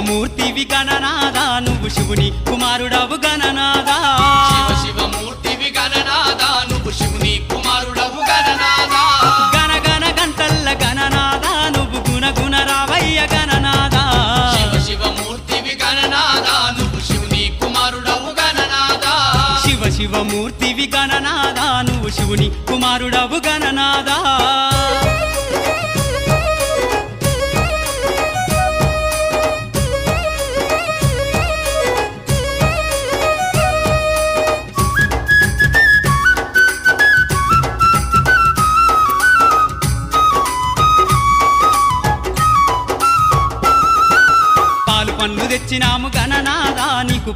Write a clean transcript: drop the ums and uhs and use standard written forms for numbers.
శివమూర్తివి గణనాదా నువ్వు శివుని కుమారుడవు గణనాదా శివమూర్తివి గణనాదా నువ్వు శివుని కుమారుడవు గణనాదా గణ గణ గంటల్ల గణనాదా నువ్వు గుణ గుణ రావయ్య గణనాదా శివమూర్తివి గణనాదా నువ్వు శివుని కుమారుడవు గణనాదా శివమూర్తివి గణనాదా నువ్వు శివుని కుమారుడవు గణనాదా పండ్లు తెచ్చినాము గణనాదా నీకు